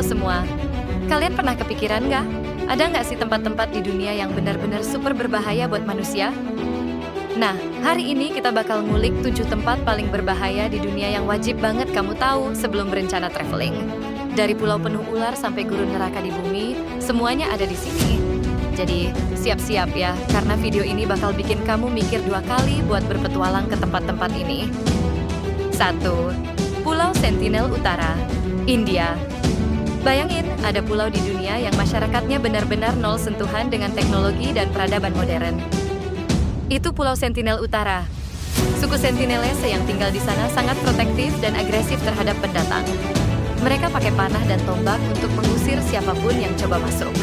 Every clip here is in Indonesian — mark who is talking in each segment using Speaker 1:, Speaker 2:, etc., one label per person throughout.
Speaker 1: Halo semua, kalian pernah kepikiran nggak? Ada nggak sih tempat-tempat di dunia yang benar-benar super berbahaya buat manusia? Nah, hari ini kita bakal ngulik 7 tempat paling berbahaya di dunia yang wajib banget kamu tahu sebelum berencana traveling. Dari pulau penuh ular sampai gurun neraka di bumi, semuanya ada di sini. Jadi, siap-siap ya, karena video ini bakal bikin kamu mikir 2 kali buat berpetualang ke tempat-tempat ini. 1. Pulau Sentinel Utara, India. Bayangin, ada pulau di dunia yang masyarakatnya benar-benar nol sentuhan dengan teknologi dan peradaban modern. Itu Pulau Sentinel Utara. Suku Sentinelese yang tinggal di sana sangat protektif dan agresif terhadap pendatang. Mereka pakai panah dan tombak untuk mengusir siapapun yang coba masuk.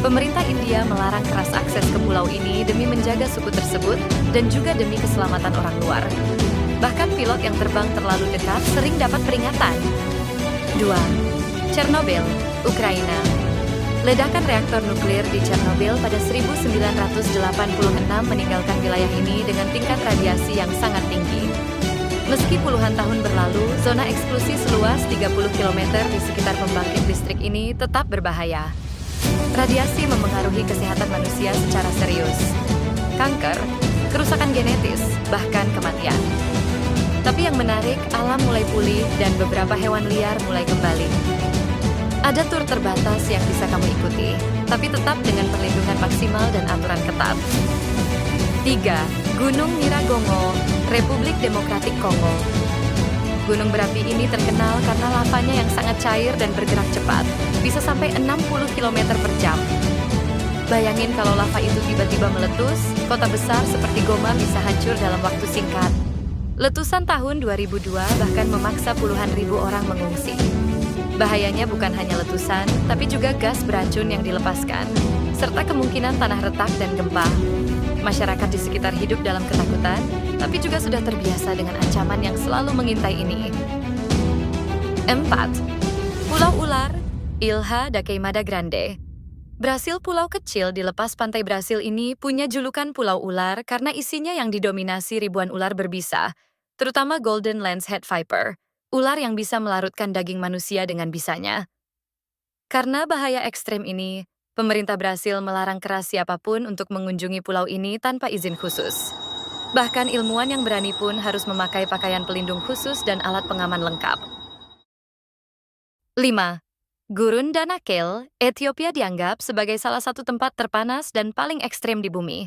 Speaker 1: Pemerintah India melarang keras akses ke pulau ini demi menjaga suku tersebut dan juga demi keselamatan orang luar. Bahkan pilot yang terbang terlalu dekat sering dapat peringatan. 2. Chernobyl, Ukraina. Ledakan reaktor nuklir di Chernobyl pada 1986 meninggalkan wilayah ini dengan tingkat radiasi yang sangat tinggi. Meski puluhan tahun berlalu, zona eksklusi seluas 30 km di sekitar pembangkit listrik ini tetap berbahaya. Radiasi memengaruhi kesehatan manusia secara serius. Kanker, kerusakan genetis, bahkan kematian. Tapi yang menarik, alam mulai pulih dan beberapa hewan liar mulai kembali. Ada tur terbatas yang bisa kamu ikuti, tapi tetap dengan perlindungan maksimal dan aturan ketat. 3. Gunung Nyiragongo, Republik Demokratik Kongo. Gunung berapi ini terkenal karena lavanya yang sangat cair dan bergerak cepat, bisa sampai 60 km per jam. Bayangin kalau lava itu tiba-tiba meletus, kota besar seperti Goma bisa hancur dalam waktu singkat. Letusan tahun 2002 bahkan memaksa puluhan ribu orang mengungsi. Bahayanya bukan hanya letusan, tapi juga gas beracun yang dilepaskan, serta kemungkinan tanah retak dan gempa. Masyarakat di sekitar hidup dalam ketakutan, tapi juga sudah terbiasa dengan ancaman yang selalu mengintai ini. 4. Pulau Ular, Ilha da Queimada Grande. Brasil, pulau kecil di lepas pantai Brasil ini punya julukan Pulau Ular karena isinya yang didominasi ribuan ular berbisa, terutama Golden Lancehead Viper. Ular yang bisa melarutkan daging manusia dengan bisanya. Karena bahaya ekstrem ini, pemerintah Brasil melarang keras siapapun untuk mengunjungi pulau ini tanpa izin khusus. Bahkan ilmuwan yang berani pun harus memakai pakaian pelindung khusus dan alat pengaman lengkap. 5. Gurun Danakil, Ethiopia dianggap sebagai salah satu tempat terpanas dan paling ekstrem di bumi.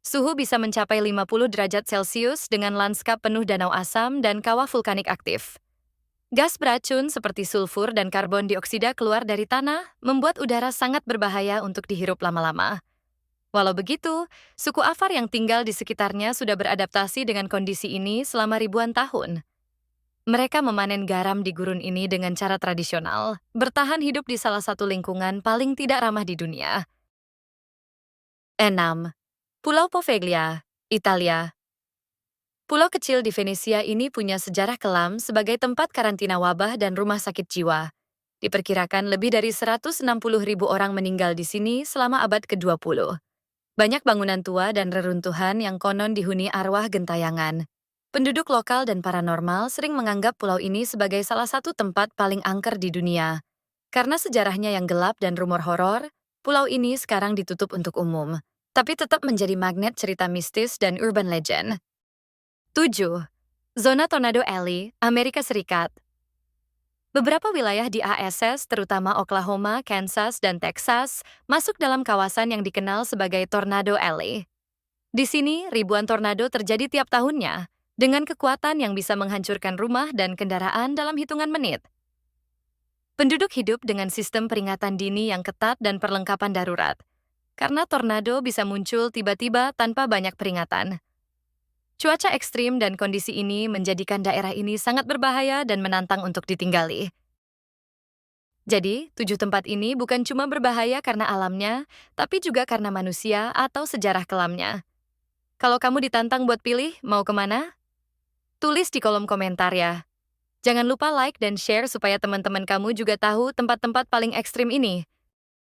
Speaker 1: Suhu bisa mencapai 50 derajat Celcius dengan lanskap penuh danau asam dan kawah vulkanik aktif. Gas beracun seperti sulfur dan karbon dioksida keluar dari tanah, membuat udara sangat berbahaya untuk dihirup lama-lama. Walau begitu, suku Afar yang tinggal di sekitarnya sudah beradaptasi dengan kondisi ini selama ribuan tahun. Mereka memanen garam di gurun ini dengan cara tradisional, bertahan hidup di salah satu lingkungan paling tidak ramah di dunia. 6. Pulau Poveglia, Italia. Pulau kecil di Venesia ini punya sejarah kelam sebagai tempat karantina wabah dan rumah sakit jiwa. Diperkirakan lebih dari 160.000 orang meninggal di sini selama abad ke-20. Banyak bangunan tua dan reruntuhan yang konon dihuni arwah gentayangan. Penduduk lokal dan paranormal sering menganggap pulau ini sebagai salah satu tempat paling angker di dunia. Karena sejarahnya yang gelap dan rumor horor, pulau ini sekarang ditutup untuk umum, tapi tetap menjadi magnet cerita mistis dan urban legend. 7. Zona Tornado Alley, Amerika Serikat. Beberapa wilayah di ASS, terutama Oklahoma, Kansas, dan Texas, masuk dalam kawasan yang dikenal sebagai Tornado Alley. Di sini, ribuan tornado terjadi tiap tahunnya, dengan kekuatan yang bisa menghancurkan rumah dan kendaraan dalam hitungan menit. Penduduk hidup dengan sistem peringatan dini yang ketat dan perlengkapan darurat, karena tornado bisa muncul tiba-tiba tanpa banyak peringatan. Cuaca ekstrim dan kondisi ini menjadikan daerah ini sangat berbahaya dan menantang untuk ditinggali. Jadi, 7 tempat ini bukan cuma berbahaya karena alamnya, tapi juga karena manusia atau sejarah kelamnya. Kalau kamu ditantang buat pilih, mau kemana? Tulis di kolom komentar ya. Jangan lupa like dan share supaya teman-teman kamu juga tahu tempat-tempat paling ekstrim ini.